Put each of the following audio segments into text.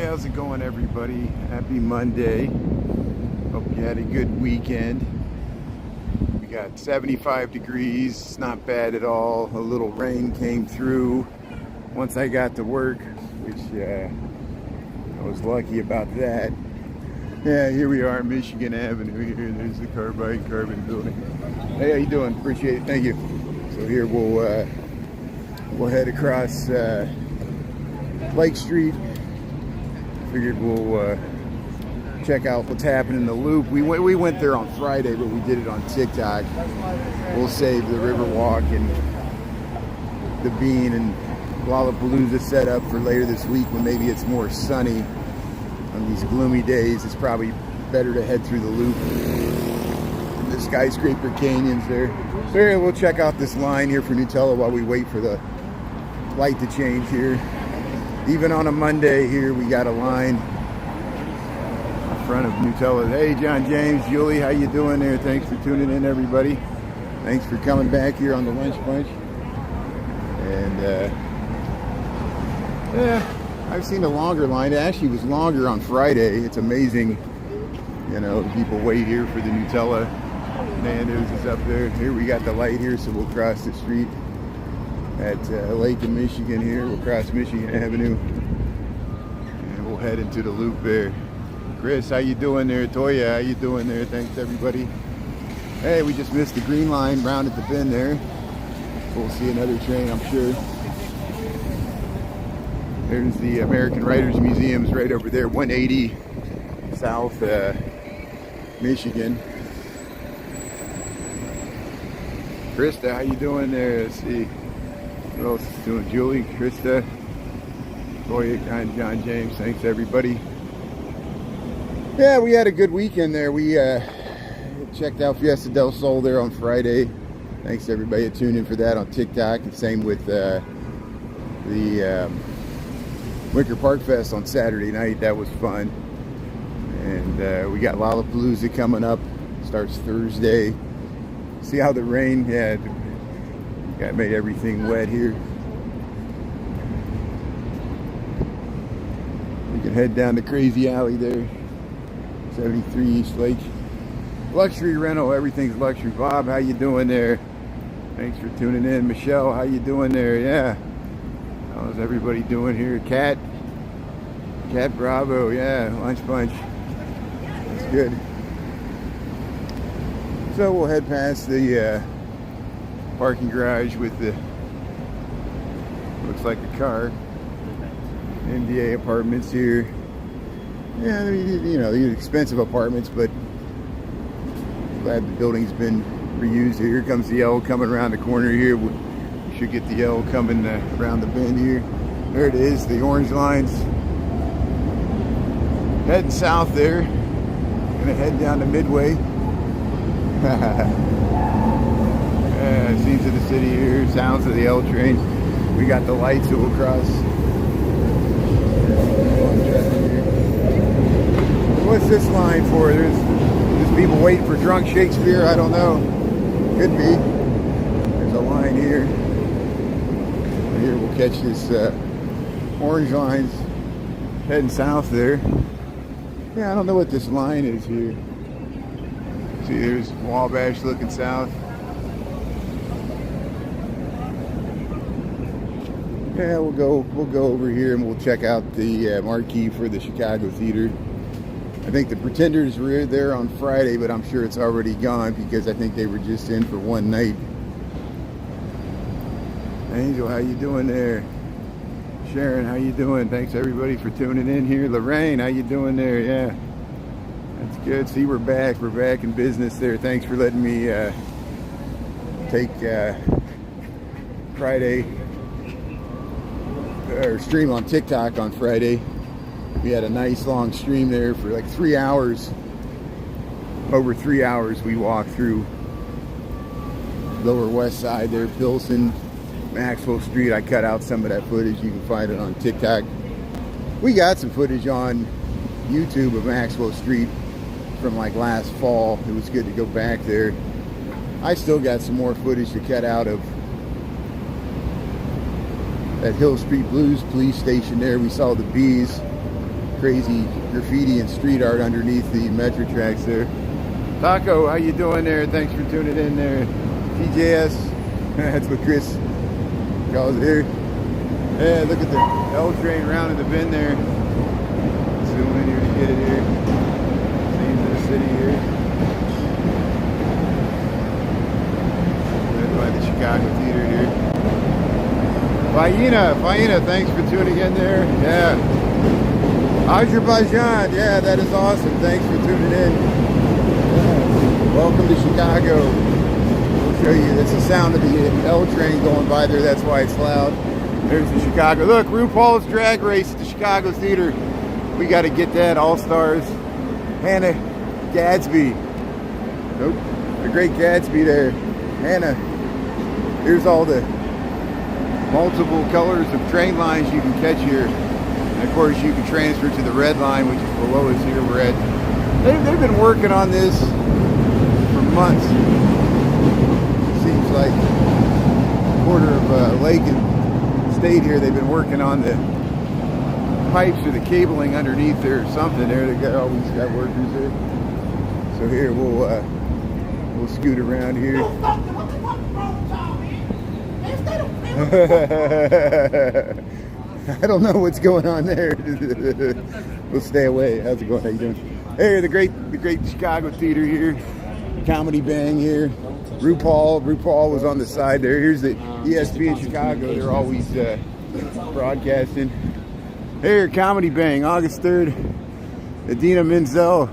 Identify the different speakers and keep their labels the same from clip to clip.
Speaker 1: how's it going, everybody? Happy Monday. Hope you had a good weekend. We got 75 degrees. It's not bad at all. A little rain came through once I got to work, which I was lucky about that. Yeah, here we are, Michigan Avenue here. There's the Carbide Carbon building. Hey, how you doing? Appreciate it. Thank you. So here we'll head across Lake Street. Figured we'll check out what's happening in the Loop. We went there on Friday, but we did it on TikTok. We'll save the Riverwalk and the Bean and Lollapalooza set up for later this week when maybe it's more sunny. On these gloomy days, it's probably better to head through the Loop. And the skyscraper canyons there. So here, we'll check out this line here for Nutella while we wait for the light to change here. Even on a Monday here, we got a line in front of Nutella. Hey, John James, Julie, how you doing there? Thanks for tuning in, everybody. Thanks for coming back here on the Lunch Bunch. And yeah, I've seen a longer line. It actually was longer on Friday. It's amazing, you know, people wait here for the Nutella. Nando's is up there. Here we got the light here, so we'll cross the street at Lake in Michigan here. We'll cross Michigan Avenue and we'll head into the Loop there. Chris, how you doing there? Toya, how you doing there? Thanks, everybody. Hey, we just missed the green line round at the bend there. We'll see another train, I'm sure. There's the American Writers Museum's right over there, 180 South Michigan. Krista, how you doing there? Let's see. What else is doing? Julie, Krista, Toya, and John James. Thanks, everybody. Yeah, we had a good weekend there. We checked out Fiesta del Sol there on Friday. Thanks to everybody that tuned in for that on TikTok. And same with the Winter Park Fest on Saturday night. That was fun. And we got Lollapalooza coming up. Starts Thursday. See how the rain, yeah, made everything wet here. We can head down to Crazy Alley there. 73 East Lake. Luxury rental, everything's luxury. Bob, how you doing there? Thanks for tuning in. Michelle, how you doing there? Yeah. How's everybody doing here? Cat Bravo, yeah, Lunch Bunch. That's good. So we'll head past the parking garage with the, looks like a car. MDA apartments here. Yeah, you know, these expensive apartments, but glad the building's been reused. Here comes the L coming around the corner here. We should get the L coming around the bend here. There it is, the orange lines. Heading south there. Gonna head down to Midway. Scenes of the city here, sounds of the L train. We got the lights that will cross. What's this line for? There's people waiting for drunk Shakespeare. I don't know. Could be. There's a line here. Here we'll catch this orange lines heading south there. Yeah, I don't know what this line is here. See, there's Wabash looking south. Yeah, we'll go over here and we'll check out the marquee for the Chicago Theater. I think the Pretenders were there on Friday, but I'm sure it's already gone because I think they were just in for one night. Angel, how you doing there? Sharon, how you doing? Thanks everybody for tuning in here. Lorraine, how you doing there? Yeah. That's good. See, we're back. We're back in business there. Thanks for letting me take Friday or stream on TikTok on Friday. We had a nice long stream there for like 3 hours. Over 3 hours we walked through Lower West Side there, Pilsen, Maxwell Street. I cut out some of that footage. You can find it on TikTok. We got some footage on YouTube of Maxwell Street from like last fall. It was good to go back there. I still got some more footage to cut out of that Hill Street Blues police station there. We saw the bees crazy graffiti and street art underneath the metro tracks there. Taco, how you doing there? Thanks for tuning in there. TJS, that's what Chris calls it here. Yeah, look at the L train round in the bend there. Zoom in here to get it here. Scenes of the city here. Led by the Chicago Theater here. Faina, thanks for tuning in there. Yeah. Azerbaijan, yeah, that is awesome. Thanks for tuning in. Yeah. Welcome to Chicago. We'll show you, that's the sound of the L train going by there, that's why it's loud. There's the Chicago. Look, RuPaul's Drag Race at the Chicago Theater. We got to get that. All Stars. Hannah Gadsby. Nope. The Great Gatsby there. Hannah. Here's all the multiple colors of train lines you can catch here. And of course, you can transfer to the red line, which is below us here. We're at. They've been working on this for months. It seems like a quarter of Lake and State here. They've been working on the pipes or the cabling underneath there or something there. They got always got workers there. So here we'll scoot around here. I don't know what's going on there. We'll stay away. How's it going? How you doing? Hey, the great Chicago Theater here. Comedy Bang here. RuPaul was on the side there. Here's the ESPN Chicago. They're always broadcasting. Here, Comedy Bang, August 3rd. Idina Menzel,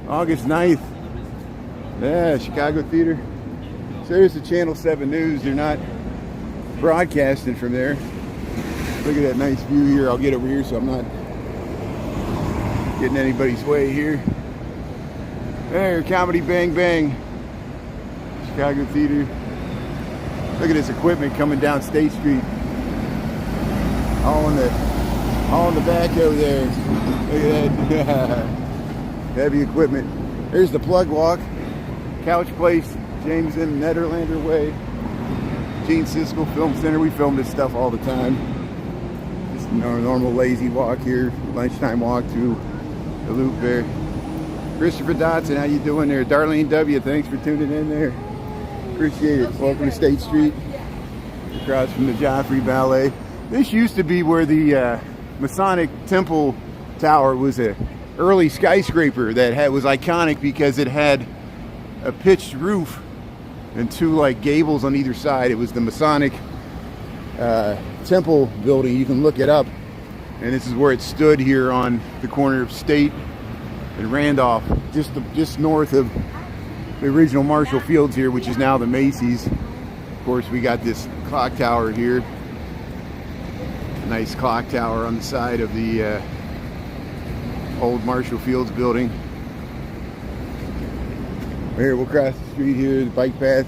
Speaker 1: August 9th. Yeah, Chicago Theater. So here's the Channel 7 News. They're not broadcasting from there. Look at that nice view here. I'll get over here so I'm not getting anybody's way here. There, Comedy Bang Bang. Chicago Theater. Look at this equipment coming down State Street. All in the backhoe there. Look at that. Heavy equipment. There's the Plug Walk. Couch Place, James M. Nederlander Way. Gene Siskel Film Center. We film this stuff all the time. Just a normal lazy walk here. Lunchtime walk through the loop there. Christopher Dotson, how you doing there? Darlene W., thanks for tuning in there. Appreciate it. Welcome to State Street. Across from the Joffrey Ballet. This used to be where the Masonic Temple Tower was a early skyscraper that was iconic because it had a pitched roof and two like gables on either side. It was the Masonic Temple building. You can look it up. And this is where it stood here on the corner of State and Randolph, just north of the original Marshall Fields here, which is now the Macy's. Of course, we got this clock tower here. Nice clock tower on the side of the old Marshall Fields building. Here, we'll cross the street here, the bike path.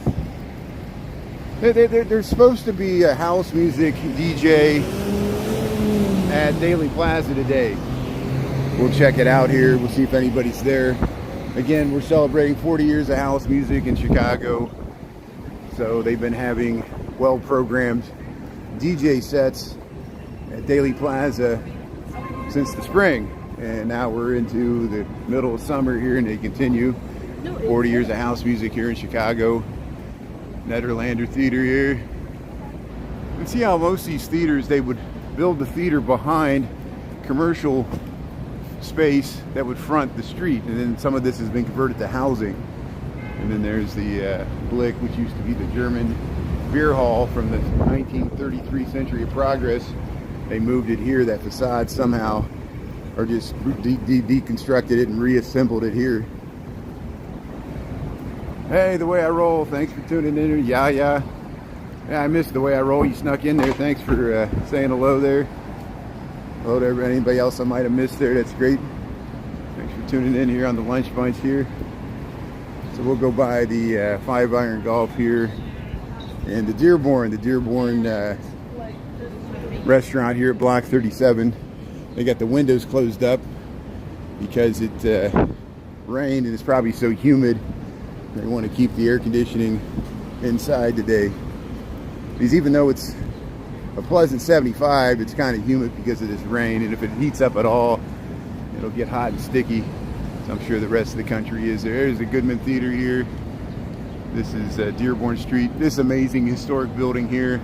Speaker 1: There's supposed to be a house music DJ at Daily Plaza today. We'll check it out here. We'll see if anybody's there. Again, we're celebrating 40 years of house music in Chicago. So they've been having well-programmed DJ sets at Daily Plaza since the spring. And now we're into the middle of summer here and they continue. 40 years of house music here in Chicago. Nederlander Theater here. And see how most of these theaters, they would build the theater behind commercial space that would front the street, and then some of this has been converted to housing. And then there's the Blick, which used to be the German beer hall from the 1933 Century of Progress. They moved it here, that facade somehow, or just deconstructed it and reassembled it here. Hey, The Way I Roll, thanks for tuning in. Yeah, I missed The Way I Roll. You snuck in there. Thanks for saying hello there. Hello to anybody else I might have missed there. That's great. Thanks for tuning in here on the Lunch Bunch here. So we'll go by the 5 Iron Golf here and the Dearborn restaurant here at Block 37. They got the windows closed up because it rained and it's probably so humid. They want to keep the air conditioning inside today. Because even though it's a pleasant 75. It's kind of humid because of this rain, and if it heats up at all, it'll get hot and sticky. So I'm sure the rest of the country is there. There's the Goodman Theater here. This is Dearborn Street. This amazing historic building here.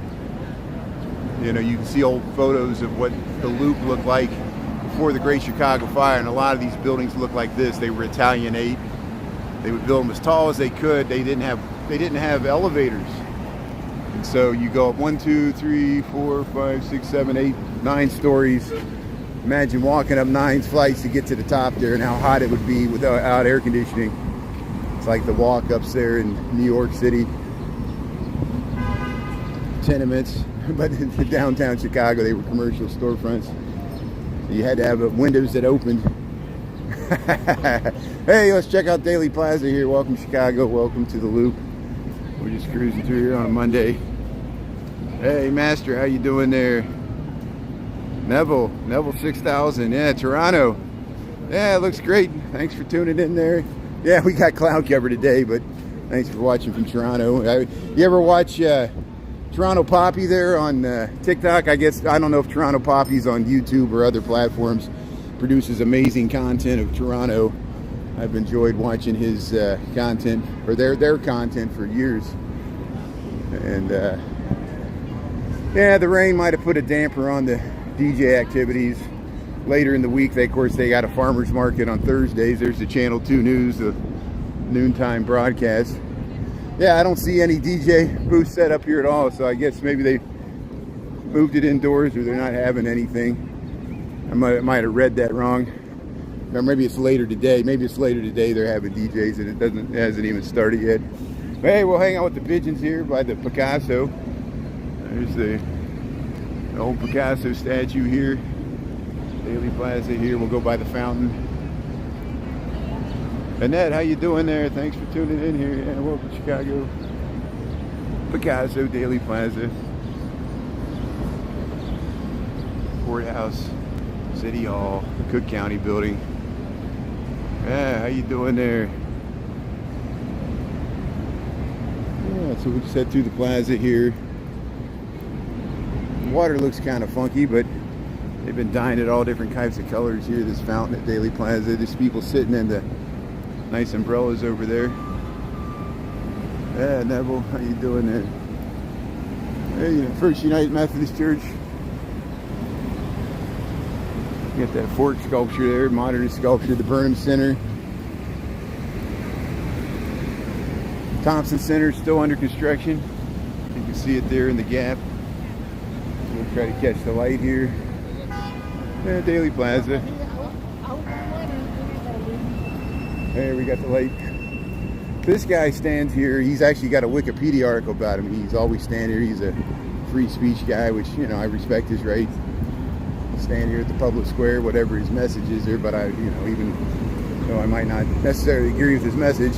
Speaker 1: You know, you can see old photos of what the Loop looked like before the Great Chicago Fire, and a lot of these buildings look like this. They were Italianate. They would build them as tall as they could. They didn't have elevators. And so you go up 1, 2, 3, 4, 5, 6, 7, 8, 9 stories. Imagine walking up 9 flights to get to the top there, and how hot it would be without air conditioning. It's like the walk-ups there in New York City. Tenements, but in downtown Chicago, they were commercial storefronts. You had to have windows that opened. Hey, let's check out Daily Plaza here. Welcome, Chicago. Welcome to the Loop. We're just cruising through here on a Monday. Hey, Master, how you doing there? Neville 6000. Yeah, Toronto. Yeah, it looks great. Thanks for tuning in there. Yeah, we got cloud cover today, but thanks for watching from Toronto. You ever watch Toronto Poppy there on TikTok? I don't know if Toronto Poppy's on YouTube or other platforms. Produces amazing content of Toronto. I've enjoyed watching his content, or their content, for years. And yeah, the rain might have put a damper on the DJ activities. Later in the week, they got a farmer's market on Thursdays. There's the Channel 2 News, the noontime broadcast. Yeah, I don't see any DJ booth set up here at all, so I guess maybe they moved it indoors, or they're not having anything. I might have read that wrong. Or maybe it's later today. Maybe it's later today they're having DJs, and it hasn't even started yet. But hey, we'll hang out with the pigeons here by the Picasso. There's the old Picasso statue here. Daily Plaza here. We'll go by the fountain. Annette, how you doing there? Thanks for tuning in here. Yeah, welcome to Chicago. Picasso, Daily Plaza. Courthouse, City Hall, Cook County building. Yeah, how you doing there? Yeah, so we just head through the plaza here. The water looks kind of funky, but they've been dyeing it all different types of colors here. This fountain at Daily Plaza. There's people sitting in the nice umbrellas over there. Yeah, Neville, how you doing there? Hey, First United Methodist Church. You got that fork sculpture there, Modernist sculpture, the Burnham Center. Thompson Center still under construction. You can see it there in the gap. We'll try to catch the light here. Yeah, Daily Plaza. There, we got the light. This guy stands here. He's actually got a Wikipedia article about him. He's always stand here. He's a free speech guy, which, you know, I respect his right. Stand here at the public square, whatever his message is there, but even though I might not necessarily agree with his message,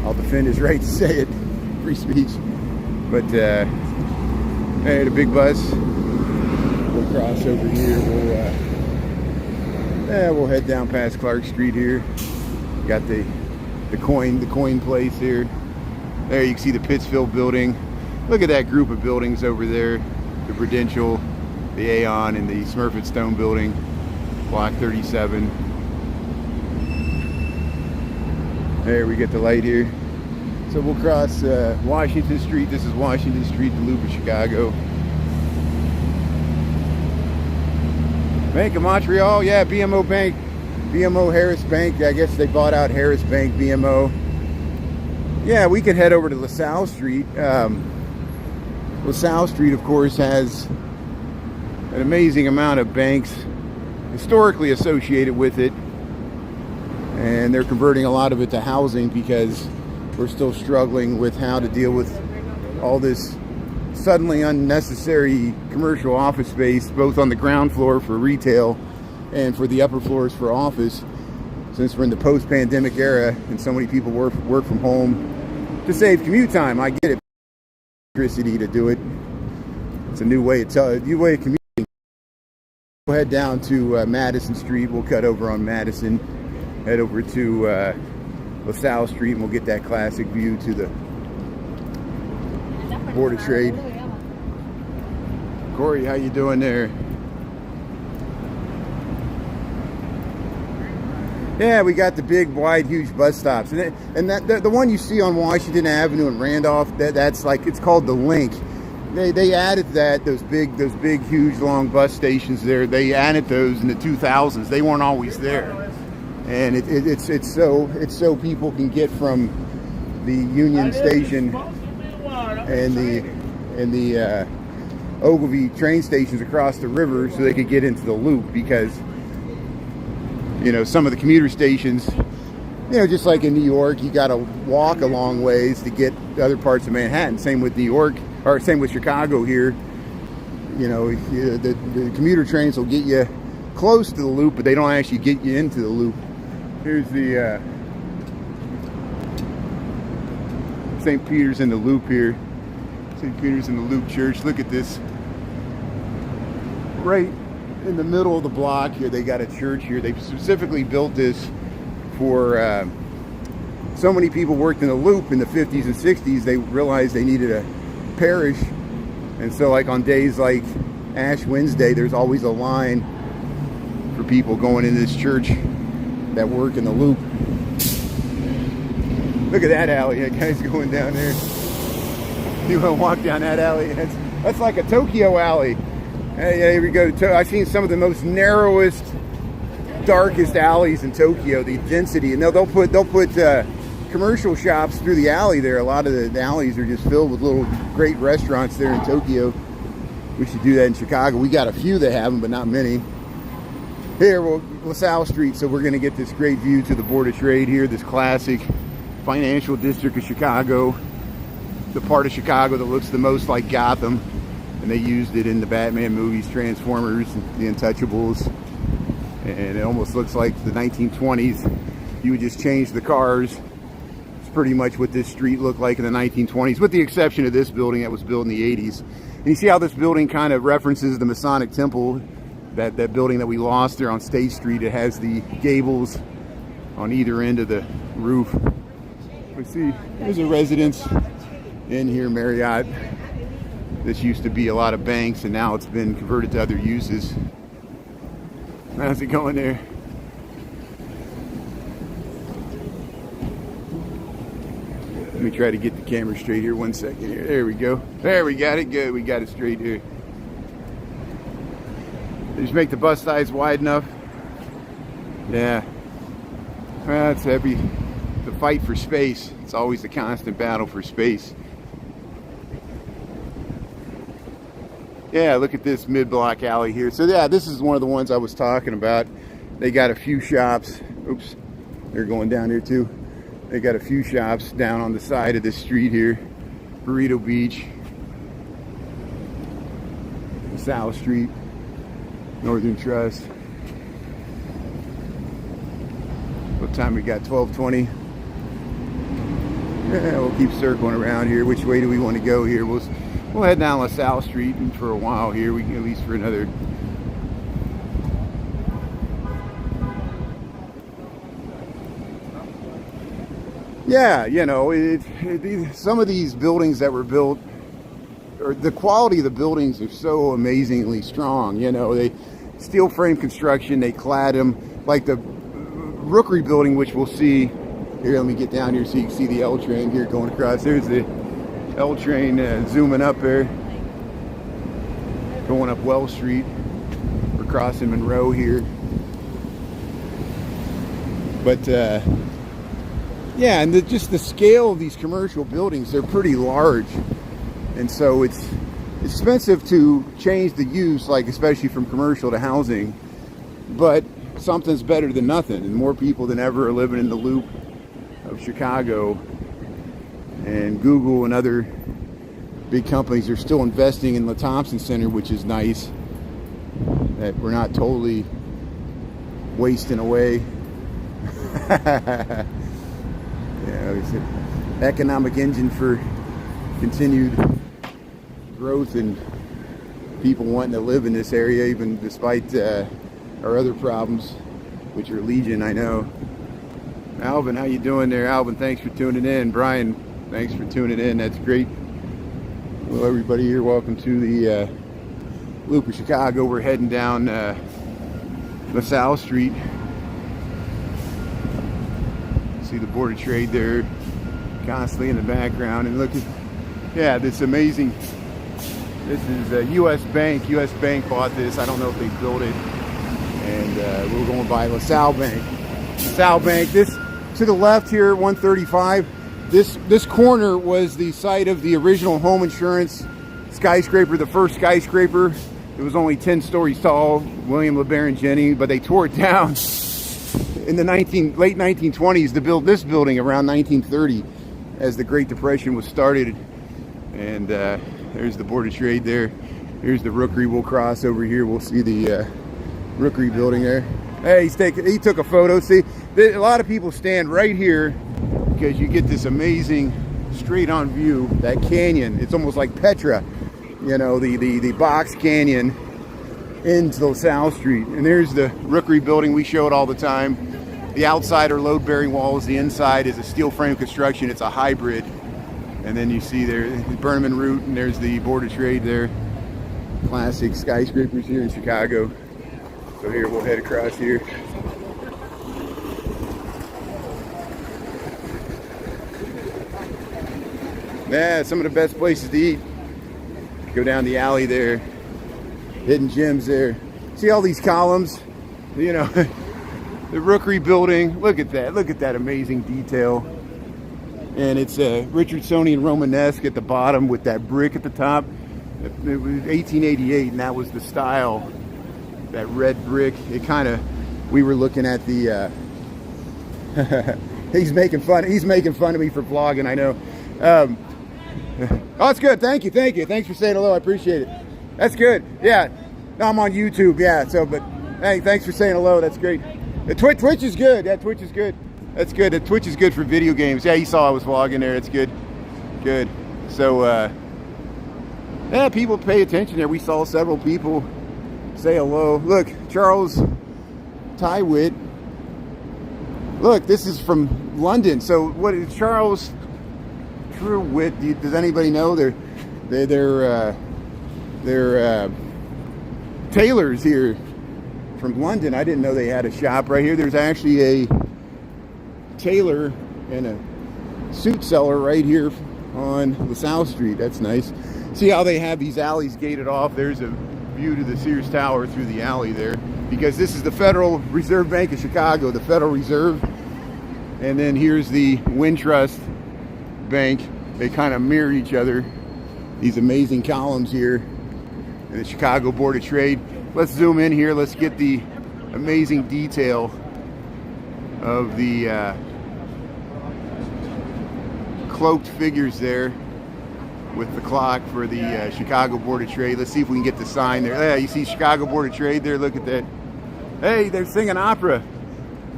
Speaker 1: I'll defend his right to say it. Free speech. But hey, the big bus. We'll cross over here. We'll head down past Clark Street here. Got the coin place here. There you can see the Pittsfield building. Look at that group of buildings over there. The Prudential, the Aon, and the Smurfit Stone building, block 37. There we get the light here. So we'll cross Washington Street. This is Washington Street, the Loop of Chicago. Bank of Montreal, yeah, BMO Bank. BMO Harris Bank, I guess they bought out Harris Bank, BMO. Yeah, we could head over to LaSalle Street. LaSalle Street, of course, has an amazing amount of banks historically associated with it, and they're converting a lot of it to housing because we're still struggling with how to deal with all this suddenly unnecessary commercial office space, both on the ground floor for retail and for the upper floors for office, since we're in the post-pandemic era and so many people work from home to save commute time. I get it, electricity to do it. It's a new way of commuting. We'll head down to Madison Street. We'll cut over on Madison, head over to LaSalle Street, and we'll get that classic view to the Board of Trade. Corey, how you doing there? Yeah, we got the big, wide, huge bus stops, and the one you see on Washington Avenue and Randolph, that's like, it's called the Link. They added those big, huge, long bus stations there. They added those in the 2000s. They weren't always there, and it's so people can get from the Union Station and the Ogilvy train stations across the river, so they could get into the Loop, because you know, some of the commuter stations, you know, just like in New York, you got to walk a long ways to get to other parts of Manhattan. Same with New York, or same with Chicago here. You know, the commuter trains will get you close to the Loop, but they don't actually get you into the Loop. Here's the St. Peter's in the Loop here. St. Peter's in the Loop Church. Look at this. Right in the middle of the block here, they got a church here. They specifically built this for so many people worked in the Loop in the 50s and 60s. They realized they needed a parish, and so like on days like Ash Wednesday, there's always a line for people going into this church that work in the Loop. Look at that alley. That guy's going down there. You want to walk down that alley? That's like a Tokyo alley. Hey, here we go. I've seen some of the most narrowest, darkest alleys in Tokyo. The density, and they'll put commercial shops through the alley there. A lot of the alleys are just filled with little great restaurants there in Tokyo. We should do that in Chicago. We got a few that have them, but not many. Here, LaSalle Street. So we're going to get this great view to the Board of Trade here. This classic financial district of Chicago, the part of Chicago that looks the most like Gotham. And they used it in the Batman movies, Transformers, The Untouchables. And it almost looks like the 1920s. You would just change the cars. It's pretty much what this street looked like in the 1920s, with the exception of this building that was built in the 80s. And you see how this building kind of references the Masonic Temple, that building that we lost there on State Street. It has the gables on either end of the roof. We see there's a residence in here, Marriott. This used to be a lot of banks, and now it's been converted to other uses. How's it going there? Let me try to get the camera straight here. 1 second here. There we go. There, we got it. Good. We got it straight here. Just make the bus size wide enough. Yeah. Well, it's the fight for space. It's always a constant battle for space. Yeah, look at this mid-block alley here. So yeah, this is one of the ones I was talking about. They got a few shops. Oops, they're going down here too. They got a few shops down on the side of this street here. Burrito Beach, South Street, Northern Trust. What time we got? 12:20. Yeah, we'll keep circling around here. Which way do we want to go here? We'll head down LaSalle Street, and for a while here, we can at least for another. Yeah, you know, some of these buildings that were built, or the quality of the buildings are so amazingly strong. You know, they steel frame construction, they clad them, like the Rookery building, which we'll see here. Let me get down here so you can see the L train here going across. There's the L train zooming up there, going up Wells Street. We're crossing Monroe here. But yeah, and just the scale of these commercial buildings, they're pretty large, and so it's expensive to change the use, like especially from commercial to housing, but something's better than nothing, and more people than ever are living in the Loop of Chicago. And Google and other big companies are still investing in the Thompson Center, which is nice, that we're not totally wasting away. Yeah, it's an economic engine for continued growth and people wanting to live in this area, even despite our other problems, which are legion, I know. Alvin, how you doing there? Alvin, thanks for tuning in. Brian, thanks for tuning in. That's great. Well, everybody here, welcome to the loop of Chicago. We're heading down LaSalle Street. See the Board of Trade there constantly in the background. And look at, yeah, this amazing, this is a U.S. Bank. U.S. Bank bought this. I don't know if they built it. And we're going by LaSalle Bank. LaSalle Bank. This to the left here, 135. This corner was the site of the original home insurance skyscraper, the first skyscraper. It was only 10 stories tall, William LeBaron Jennings, but they tore it down in the late 1920s to build this building around 1930 as the Great Depression was started. And there's the Board of Trade there. Here's the Rookery. We'll cross over here. We'll see the Rookery building there. Hey, he took a photo. See, a lot of people stand right here because you get this amazing straight on view, that canyon. It's almost like Petra, you know, the box canyon into LaSalle Street. And there's the Rookery building. We show it all the time. The outside are load bearing walls. The inside is a steel frame construction. It's a hybrid. And then you see there the Burnham Route, and there's the Board of Trade there. Classic skyscrapers here in Chicago. So here, we'll head across here. Yeah, some of the best places to eat. Go down the alley there. Hidden gems there. See all these columns? You know, the Rookery building. Look at that. Look at that amazing detail. And it's Richardsonian Romanesque at the bottom with that brick at the top. It was 1888, and that was the style. That red brick. It kind of, we were looking at the he's making fun of me for vlogging, I know. Oh, it's good. Thank you. Thanks for saying hello. I appreciate it. That's good. Yeah. No, I'm on YouTube. Yeah. So, but hey, thanks for saying hello. That's great. The Twitch is good. Yeah, Twitch is good. That's good. The Twitch is good for video games. Yeah, you saw I was vlogging there. It's good. Good. So, yeah, people pay attention there. We saw several people say hello. Look, Charles Tywit. Look, this is from London. So, what is Charles Tyrwhitt? Does anybody know? They're tailors here from London. I didn't know they had a shop right here. There's actually a tailor and a suit seller right here on LaSalle Street. That's nice. See how they have these alleys gated off? There's a view to the Sears Tower through the alley there, because this is the Federal Reserve Bank of Chicago, the Federal Reserve. And then here's the Wintrust Bank. They kind of mirror each other. These amazing columns here. And the Chicago Board of Trade. Let's zoom in here. Let's get the amazing detail of the cloaked figures there with the clock for the Chicago Board of Trade. Let's see if we can get the sign there. Yeah, you see Chicago Board of Trade there. Look at that. Hey, they're singing opera.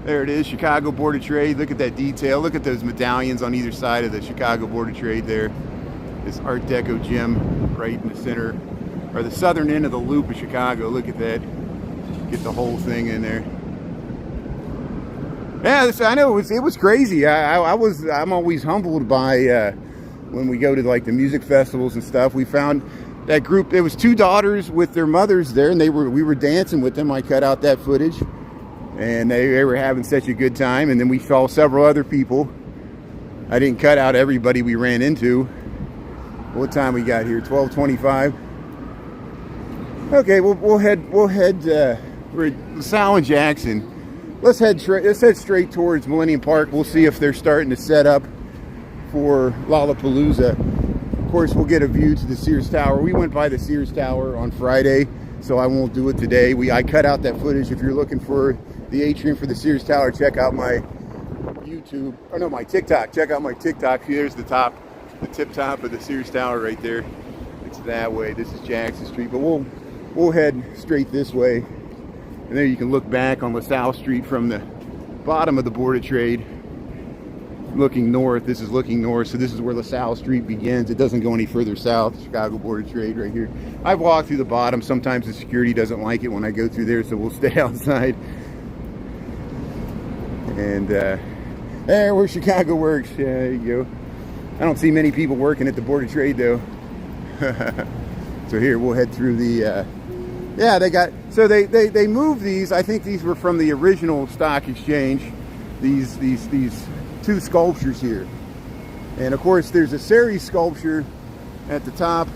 Speaker 1: There it is, Chicago Board of Trade. Look at that detail. Look at those medallions on either side of the Chicago Board of Trade there. This Art Deco gym right in the center, or the southern end of the loop of Chicago. Look at that. Get the whole thing in there. Yeah, I know it was crazy. I'm always humbled by when we go to like the music festivals and stuff. We found that group. There was two daughters with their mothers there, and we were dancing with them. I cut out that footage. And they were having such a good time. And then we saw several other people. I didn't cut out everybody we ran into. What time we got here? 12:25. Okay, we'll head. We're at LaSalle and Jackson. Let's head straight towards Millennium Park. We'll see if they're starting to set up for Lollapalooza. Of course, we'll get a view to the Sears Tower. We went by the Sears Tower on Friday, so I won't do it today. I cut out that footage. If you're looking for the atrium for the Sears Tower, check out my YouTube, or no, my TikTok. Check out my TikTok. Here's the tip top of the Sears Tower right there. It's that way. This is Jackson Street, but we'll head straight this way. And there you can look back on LaSalle Street from the bottom of the Board of Trade, looking north. This is looking north, so this is where LaSalle Street begins. It doesn't go any further south. Chicago Board of Trade right here. I've walked through the bottom. Sometimes the security doesn't like it when I go through there, so we'll stay outside. And there, where Chicago works. Yeah, there you go. I don't see many people working at the Board of Trade though. So here, we'll head through the Yeah, they got, so they moved these. I think these were from the original stock exchange. These two sculptures here. And of course there's a series sculpture at the top.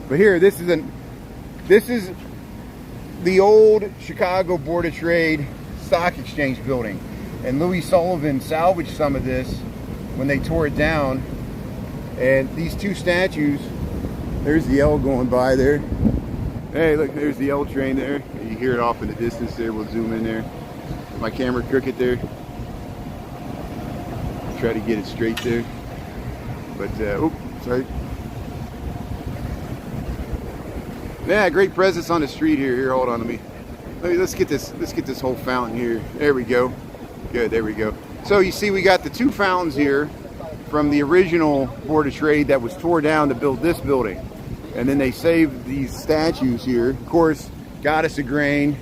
Speaker 1: But here, this is the old Chicago Board of Trade stock exchange building. And Louis Sullivan salvaged some of this when they tore it down. And these two statues, there's the L going by there. Hey, look, there's the L train there. You hear it off in the distance there. We'll zoom in there. My camera crooked there. Try to get it straight there. But, oh, sorry. Yeah, great presence on the street here. Here, hold on, let's get this whole fountain here. There we go. Good, there we go. So you see we got the two fountains here from the original Board of Trade that was tore down to build this building. And then they saved these statues here. Of course, goddess of grain,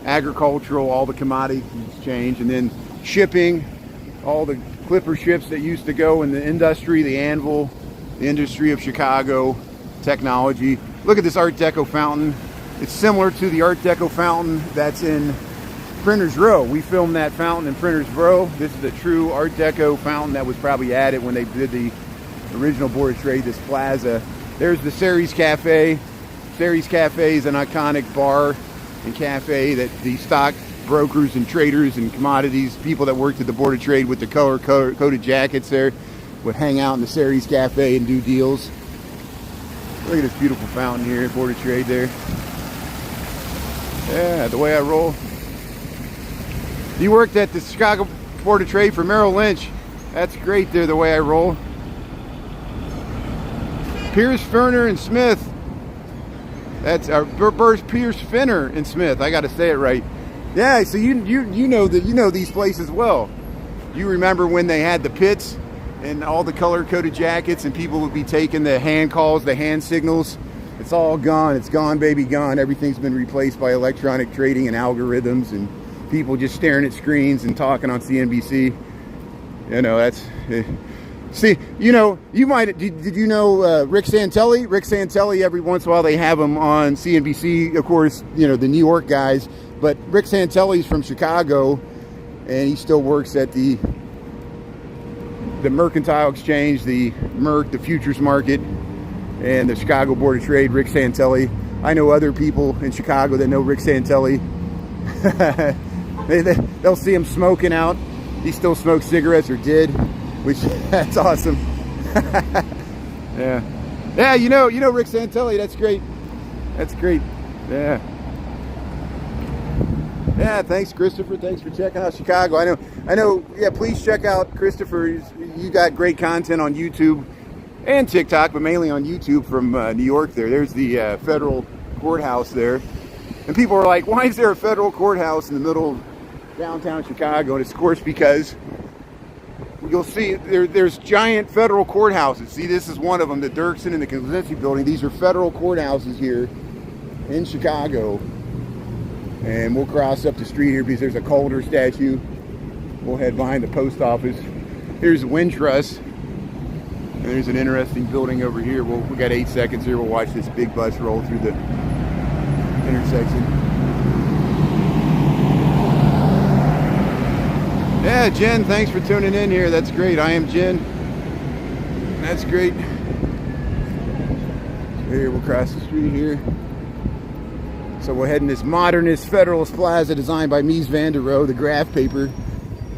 Speaker 1: agricultural, all the commodities changed, and then shipping, all the clipper ships that used to go in the industry, the anvil, the industry of Chicago, technology. Look at this Art Deco fountain. It's similar to the Art Deco fountain that's in Printers Row. We filmed that fountain in Printers Row. This is a true Art Deco fountain that was probably added when they did the original Board of Trade, this Plaza. There's the Ceres Cafe. Ceres Cafe is an iconic bar and cafe that the stock brokers and traders and commodities, people that worked at the Board of Trade with the color-coded jackets there, would hang out in the Ceres Cafe and do deals. Look at this beautiful fountain here, Board of Trade there. Yeah, the way I roll. You worked at the Chicago Board of Trade for Merrill Lynch. That's great there, the way I roll. Pierce, Ferner, and Smith. That's Pierce, Finner, and Smith. I got to say it right. Yeah, so you know that you know these places well. You remember when they had the pits and all the color-coded jackets, and people would be taking the hand calls, the hand signals. It's all gone. It's gone, baby, gone. Everything's been replaced by electronic trading and algorithms, and people just staring at screens and talking on CNBC. You know, that's... See, you know, you might... Did you know Rick Santelli? Rick Santelli, every once in a while they have him on CNBC. Of course, you know, the New York guys. But Rick Santelli's from Chicago, and he still works at the Mercantile Exchange, the Merc, the futures market, and the Chicago Board of Trade. Rick Santelli. I know other people in Chicago that know Rick Santelli. They'll see him smoking out. He still smokes cigarettes, or did, which that's awesome. Yeah, you know Rick Santelli. That's great. That's great. Yeah, thanks, Christopher. Thanks for checking out Chicago. I know. Yeah, please check out Christopher. You got great content on YouTube and TikTok, but mainly on YouTube from New York. There's the federal courthouse there, and people are like, "Why is there a federal courthouse in the middle of downtown Chicago?" And it's, of course, because you'll see there's giant federal courthouses. See, this is one of them, the Dirksen and the Kozinski building. These are federal courthouses here in Chicago. And we'll cross up the street here because there's a Calder statue. We'll head behind the post office. Here's the Wintrust. And there's an interesting building over here. We got 8 seconds here. We'll watch this big bus roll through the intersection. Yeah, Jen, thanks for tuning in here. That's great. I am Jen. That's great. Here, we'll cross the street here. So we're heading this Modernist Federalist Plaza designed by Mies van der Rohe, the graph paper.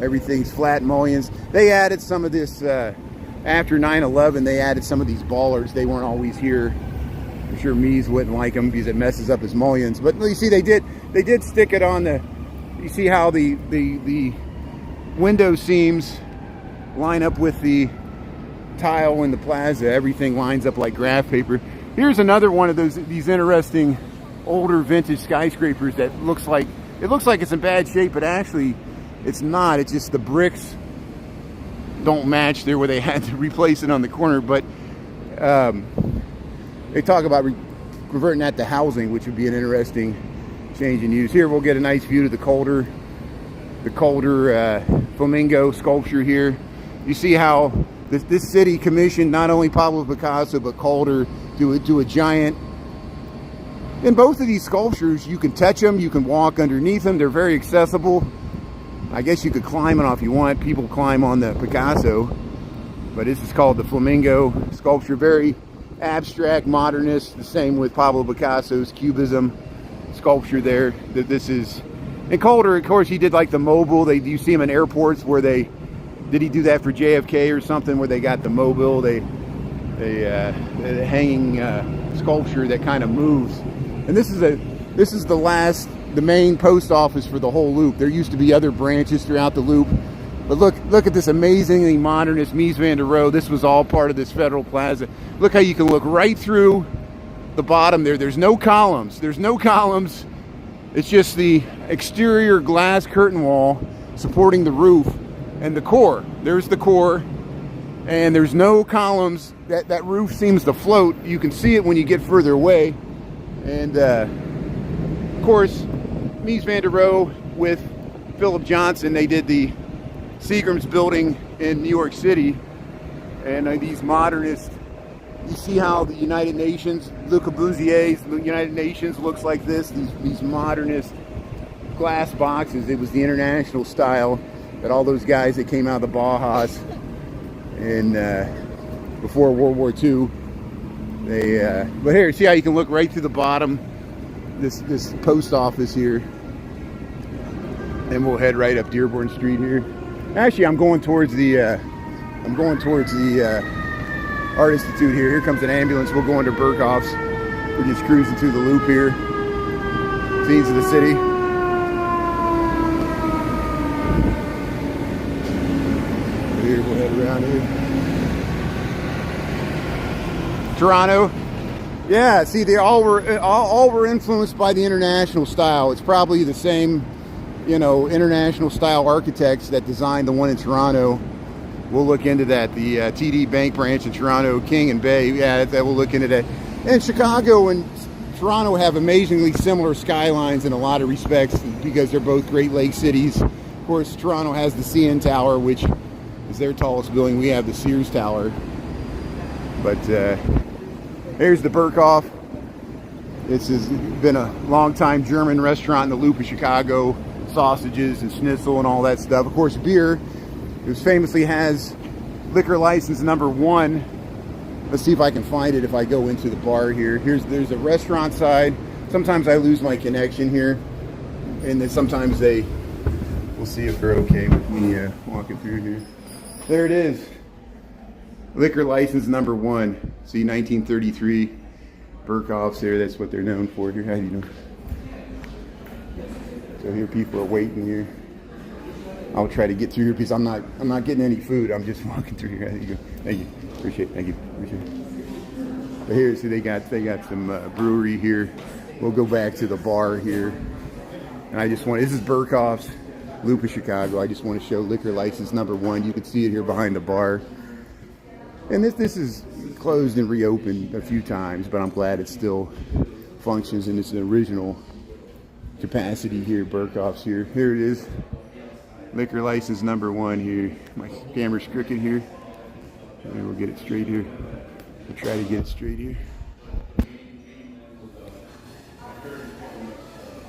Speaker 1: Everything's flat mullions. They added some of this, after 9/11, they added some of these ballers. They weren't always here. I'm sure Mies wouldn't like them because it messes up his mullions. But you see, they did stick it on the, you see how the window seams line up with the tile in the plaza. Everything lines up like graph paper. Here's another one of these interesting older vintage skyscrapers that looks like it's in bad shape, but actually it's not. It's just the bricks don't match there where they had to replace it on the corner. But they talk about converting that to housing, which would be an interesting change in use. Here we'll get a nice view of the Calder flamingo sculpture here. You see how this city commissioned not only Pablo Picasso but Calder to a giant In both of these sculptures, you can touch them, you can walk underneath them. They're very accessible. I guess you could climb it if you want. People climb on the Picasso, but this is called the Flamingo sculpture. Very abstract, modernist. The same with Pablo Picasso's Cubism sculpture there. That this is. And Calder, of course, he did like the mobile. You see him in airports where did he do that for JFK or something, where they got the mobile, the hanging sculpture that kind of moves. And this is the main post office for the whole loop. There used to be other branches throughout the loop, but look at this amazingly modernist Mies van der Rohe. This was all part of this Federal Plaza. Look how you can look right through the bottom there. There's no columns. It's just the exterior glass curtain wall supporting the roof and the core. There's the core, and there's no columns. That roof seems to float. You can see it when you get further away. And of course, Mies van der Rohe with Philip Johnson, they did the Seagram's building in New York City. And these modernists, you see how the United Nations, Le Corbusier's United Nations looks like this. These modernist glass boxes. It was the international style that all those guys that came out of the Bauhaus and before World War II. But here, see how you can look right through the bottom. This post office here, and we'll head right up Dearborn Street here. Actually, I'm going towards the Art Institute here. Here comes an ambulance. We'll go into Bierkoff's. We're just cruising through the loop here. Scenes of the city. Here, we'll head around here. Toronto. Yeah, see, they all were influenced by the international style. It's probably the same, international style architects that designed the one in Toronto. We'll look into that. The TD Bank branch in Toronto, King and Bay. Yeah, we'll look into that. And Chicago and Toronto have amazingly similar skylines in a lot of respects because they're both Great Lakes cities. Of course, Toronto has the CN Tower, which is their tallest building. We have the Sears Tower. But here's the Bierkoff. This has been a long-time German restaurant in the Loop of Chicago. Sausages and schnitzel and all that stuff. Of course, beer. It famously has liquor license number 1. Let's see if I can find it if I go into the bar here. There's a restaurant side. Sometimes I lose my connection here. And then sometimes we'll see if they're okay with me walking through here. There it is. Liquor license number 1. See, 1933. Bierkoff's there. That's what they're known for here. How do you know? So here people are waiting here. I'll try to get through here because I'm not getting any food. I'm just walking through here. There you go. Thank you. Appreciate it. Thank you. Appreciate it. But here, see, they got some brewery here. We'll go back to the bar here. And this is Bierkoff's, Loop of Chicago. I just want to show liquor license number 1. You can see it here behind the bar. And this is closed and reopened a few times, but I'm glad it still functions in its original capacity here. Bierkoff's here. Here it is. Liquor license number 1 here. My camera's crooked here. And we'll get it straight here. We'll try to get it straight here.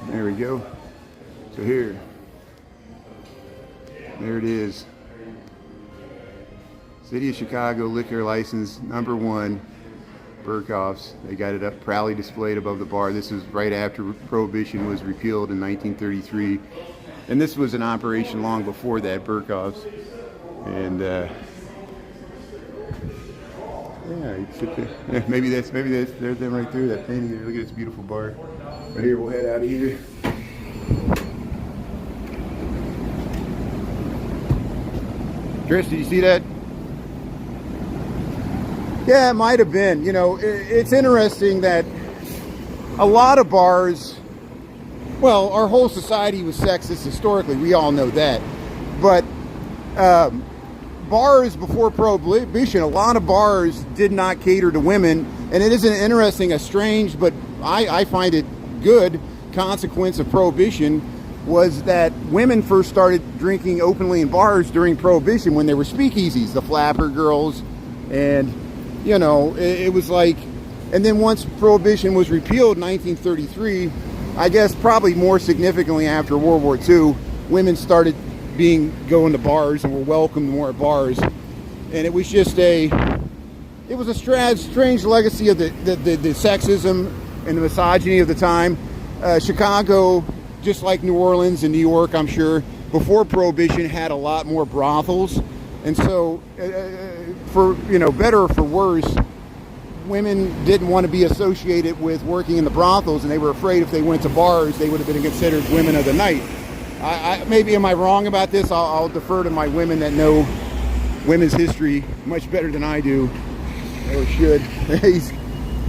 Speaker 1: There we go. So here. There it is. City of Chicago liquor license number 1. Bierkoff's. They got it up proudly displayed above the bar. This was right after Prohibition was repealed in 1933. And this was in operation long before that, Bierkoff's. And yeah, you sit there. Yeah, maybe that's there's them right there, that painting there. Look at this beautiful bar. Right here, we'll head out of here. Chris, did you see that? Yeah, it might have been. It's interesting that a lot of bars. Well, our whole society was sexist historically. We all know that. But bars before Prohibition, a lot of bars did not cater to women. And it is an interesting, a strange, but I find it good consequence of Prohibition was that women first started drinking openly in bars during Prohibition when they were speakeasies, the Flapper Girls. And, it was like And then once Prohibition was repealed in 1933, I guess probably more significantly after World War II, women started going to bars and were welcomed more at bars. And it was just a strange legacy of the sexism and the misogyny of the time. Chicago, just like New Orleans and New York, I'm sure, before Prohibition had a lot more brothels. And so, for better or for worse, women didn't want to be associated with working in the brothels, and they were afraid if they went to bars, they would have been considered women of the night. Maybe am I wrong about this? I'll defer to my women that know women's history much better than I do, or should.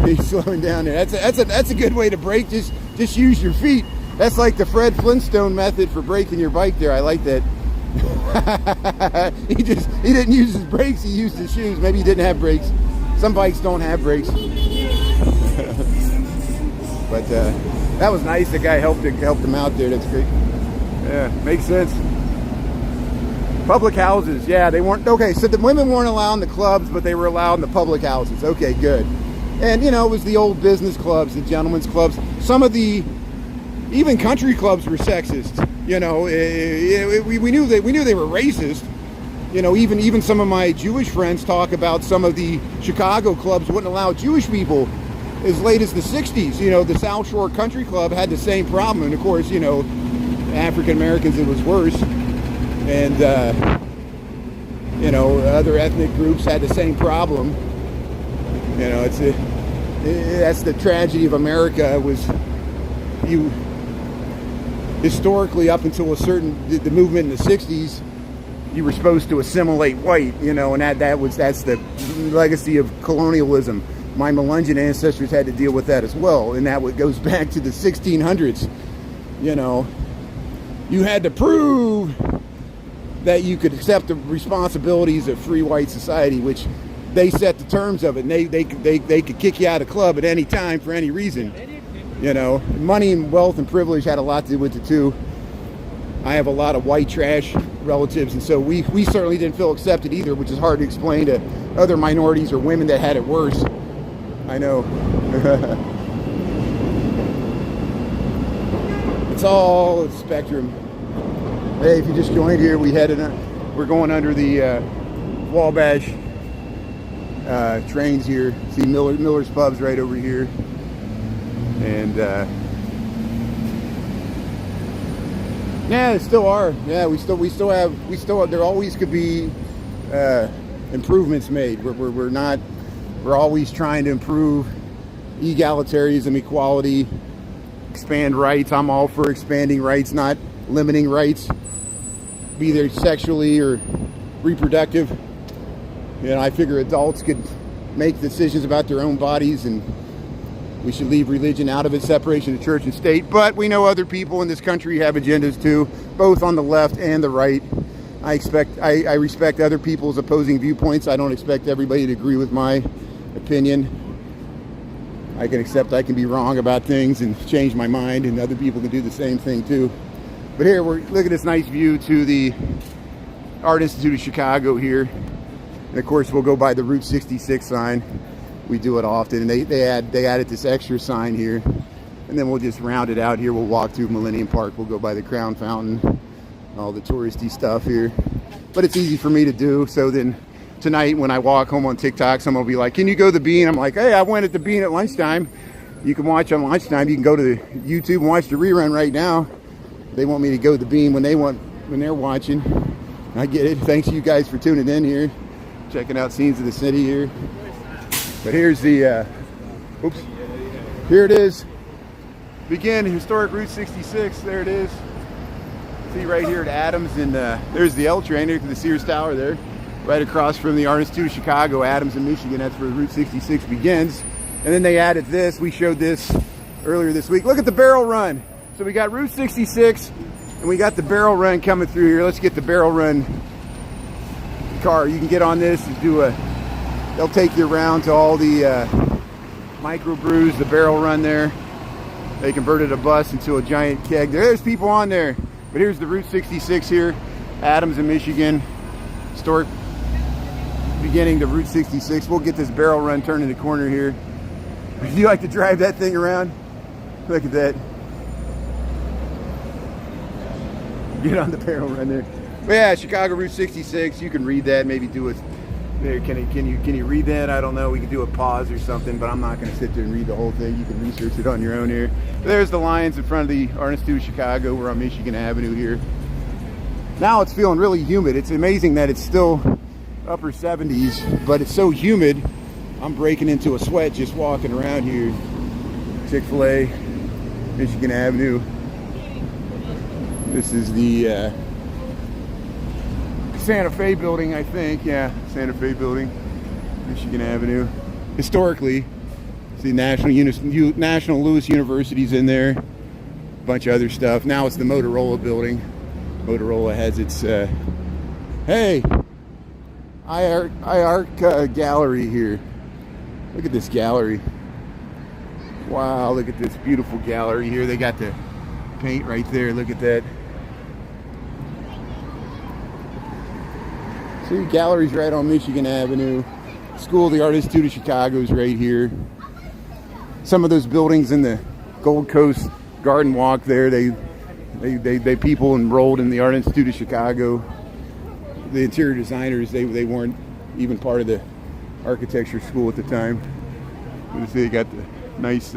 Speaker 1: He's slowing down there. That's a good way to brake. Just use your feet. That's like the Fred Flintstone method for braking your bike there. I like that. He didn't use his brakes, he used his shoes. Maybe he didn't have brakes. Some bikes don't have brakes. But that was nice. The guy helped him out there. That's great. Yeah, makes sense. Public houses, yeah, they weren't okay. So the women weren't allowed in the clubs, but they were allowed in the public houses. Okay, good. And it was the old business clubs, the gentlemen's clubs. Some of the even country clubs were sexist. We knew they were racist. Even some of my Jewish friends talk about some of the Chicago clubs wouldn't allow Jewish people as late as the 60s. The South Shore Country Club had the same problem. And of course, African Americans, it was worse. And, other ethnic groups had the same problem. That's the tragedy of America historically, up until the movement in the 60s, you were supposed to assimilate white, and that's the legacy of colonialism. My Melungeon ancestors had to deal with that as well, and that goes back to the 1600s. You had to prove that you could accept the responsibilities of free white society, which they set the terms of it, and they could kick you out of the club at any time for any reason. Money and wealth and privilege had a lot to do with it too. I have a lot of white trash relatives, and so we certainly didn't feel accepted either, which is hard to explain to other minorities or women that had it worse. I know. It's all a spectrum. Hey, if you just joined here, we're going under the Wabash trains here. See Miller's Pub's right over here. And yeah, they still are. Yeah, we still have. There always could be improvements made. We're always trying to improve egalitarianism, equality, expand rights. I'm all for expanding rights, not limiting rights, be they sexually or reproductive. I figure adults could make decisions about their own bodies, and we should leave religion out of it, separation of church and state. But we know other people in this country have agendas too, both on the left and the right. I respect other people's opposing viewpoints. I don't expect everybody to agree with my opinion. I can accept I can be wrong about things and change my mind, and other people can do the same thing too. But here, look at this nice view to the Art Institute of Chicago here. And of course, we'll go by the Route 66 sign. We do it often, and they added this extra sign here. And then we'll just round it out here. We'll walk through Millennium Park. We'll go by the Crown Fountain, all the touristy stuff here. But it's easy for me to do. So then tonight when I walk home on TikTok, someone will be like, "Can you go to the Bean?" I'm like, "Hey, I went at the Bean at lunchtime." You can watch on lunchtime. You can go to the YouTube and watch the rerun right now. They want me to go to the Bean when they're watching. I get it. Thanks to you guys for tuning in here, checking out scenes of the city here. But here's the, here it is. Begin historic Route 66. There it is. See right here at Adams, and there's the L train there to the Sears Tower there, right across from the Art Institute of Chicago, Adams in Michigan. That's where Route 66 begins. And then they added this. We showed this earlier this week. Look at the barrel run. So we got Route 66, and we got the barrel run coming through here. Let's get the barrel run car. You can get on this and they'll take you around to all the microbrews, the barrel run there. They converted a bus into a giant keg. There's people on there. But here's the Route 66 here, Adams in Michigan. Historic beginning to Route 66. We'll get this barrel run turning the corner here. Do you like to drive that thing around? Look at that. Get on the barrel run there. But yeah, Chicago Route 66. You can read that. Maybe do it. There, can you read that? I don't know. We could do a pause or something, but I'm not going to sit there and read the whole thing. You can research it on your own here. There's the Lions in front of the Art Institute of Chicago. We're on Michigan Avenue here. Now it's feeling really humid. It's amazing that it's still upper 70s, but it's so humid. I'm breaking into a sweat just walking around here. Chick-fil-A, Michigan Avenue. This is the Santa Fe building, I think. Yeah, Santa Fe building, Michigan Avenue. Historically, see National Louis University's in there. A bunch of other stuff. Now it's the Motorola building. Motorola has its hey, iArc gallery here. Look at this gallery. Wow, look at this beautiful gallery here. They got the paint right there. Look at that. See, gallery's right on Michigan Avenue. School of the Art Institute of Chicago is right here. Some of those buildings in the Gold Coast Garden Walk there, they people enrolled in the Art Institute of Chicago. The interior designers, they weren't even part of the architecture school at the time. You see, they got the nice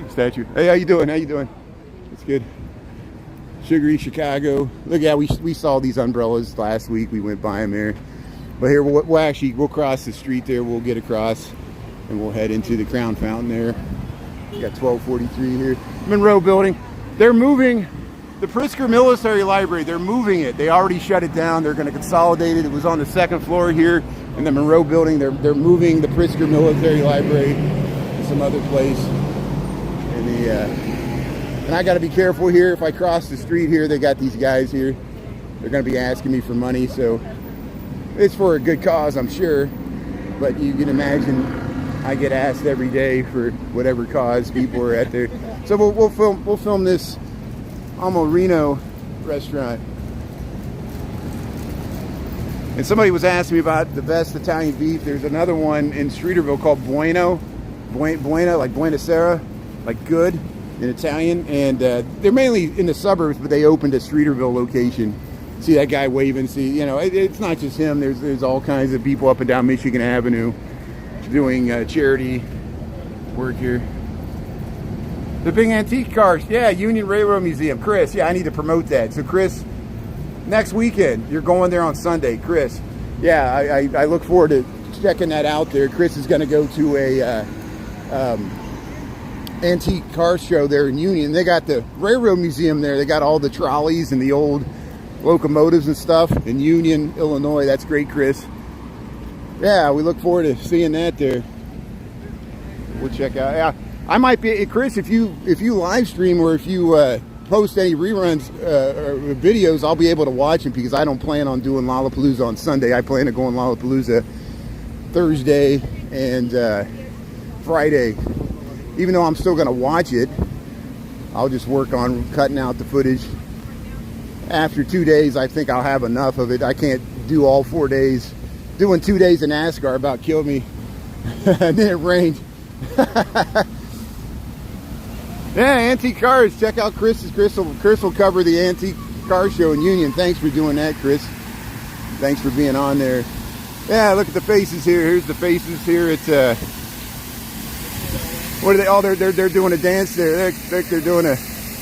Speaker 1: statue. Hey, how you doing? How you doing? It's good. Sugary Chicago. Look, yeah, we saw these umbrellas last week. We went by them there. But here, we'll cross the street there. We'll get across, and we'll head into the Crown Fountain there. We got 1243 here. Monroe Building. They're moving the Pritzker Military Library. They're moving it. They already shut it down. They're going to consolidate it. It was on the second floor here in the Monroe Building. They're moving the Pritzker Military Library to some other place. And I got to be careful here. If I cross the street here, they got these guys here. They're going to be asking me for money, so it's for a good cause, I'm sure. But you can imagine I get asked every day for whatever cause people are at there. So we'll film this Amorino restaurant. And somebody was asking me about the best Italian beef. There's another one in Streeterville called Buena, like Buena Sera, like good in Italian. And they're mainly in the suburbs, but they opened a Streeterville location. See that guy waving? See, you know, it's not just him. There's all kinds of people up and down Michigan Avenue doing charity work here. The big antique cars, yeah, Union Railroad Museum. Chris, yeah, I need to promote that. So Chris, next weekend, you're going there on Sunday. Chris, yeah, I look forward to checking that out there. Chris is going to go to a antique car show there in Union. They got the Railroad Museum there. They got all the trolleys and the old locomotives and stuff in Union, Illinois. That's great, Chris. Yeah, we look forward to seeing that there. We'll check out. Yeah, I might be, Chris, if you live stream or if you post any reruns or videos, I'll be able to watch them because I don't plan on doing Lollapalooza on Sunday. I plan to go on Lollapalooza Thursday and Friday. Even though I'm still going to watch it, I'll just work on cutting out the footage. After 2 days, I think I'll have enough of it. I can't do all 4 days. Doing 2 days in NASCAR about killed me. And then it rained. Yeah, antique cars. Check out Chris's. Chris will cover the antique car show in Union. Thanks for doing that, Chris. Thanks for being on there. Yeah, look at the faces here. Here's the faces here. It's what are they? Oh, they're doing a dance there. They're doing a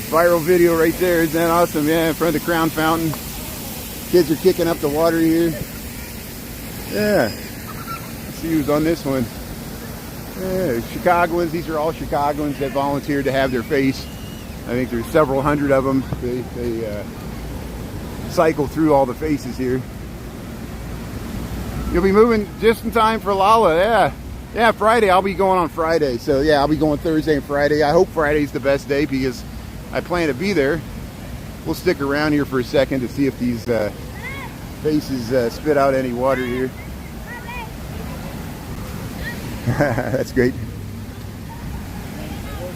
Speaker 1: viral video right there. Isn't that awesome? Yeah, in front of the Crown Fountain. Kids are kicking up the water here. Yeah. Let's see who's on this one. Yeah, Chicagoans. These are all Chicagoans that volunteered to have their face. I think there's several hundred of them. They cycle through all the faces here. You'll be moving just in time for Lala. Yeah. Yeah, Friday. I'll be going on Friday. So yeah, I'll be going Thursday and Friday. I hope Friday's the best day because I plan to be there. We'll stick around here for a second to see if these faces spit out any water here. That's great.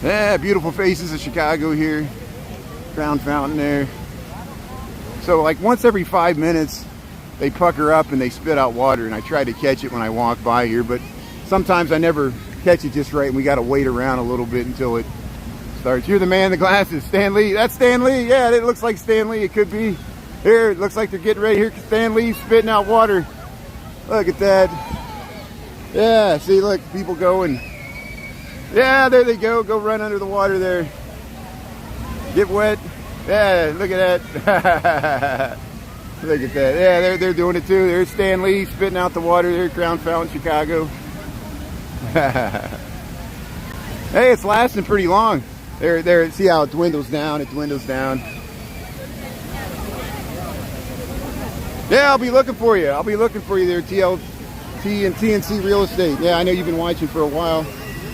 Speaker 1: Yeah, beautiful faces of Chicago here. Crown Fountain there. So like once every 5 minutes, they pucker up and they spit out water, and I try to catch it when I walk by here, but sometimes I never catch it just right, and we got to wait around a little bit until it starts. You're the man in the glasses, Stan Lee. That's Stan Lee. Yeah, it looks like Stan Lee. It could be. Here, it looks like they're getting ready. Here, Stan Lee spitting out water. Look at that. Yeah, see, look, people going. Yeah, there they go. Go run under the water there. Get wet. Yeah, look at that. Look at that. Yeah, they're doing it too. There's Stan Lee spitting out the water there, Crown Fountain, Chicago. Hey, it's lasting pretty long. There. See how it dwindles down? It dwindles down. Yeah, I'll be looking for you. I'll be looking for you there, TLT and TNC Real Estate. Yeah, I know you've been watching for a while.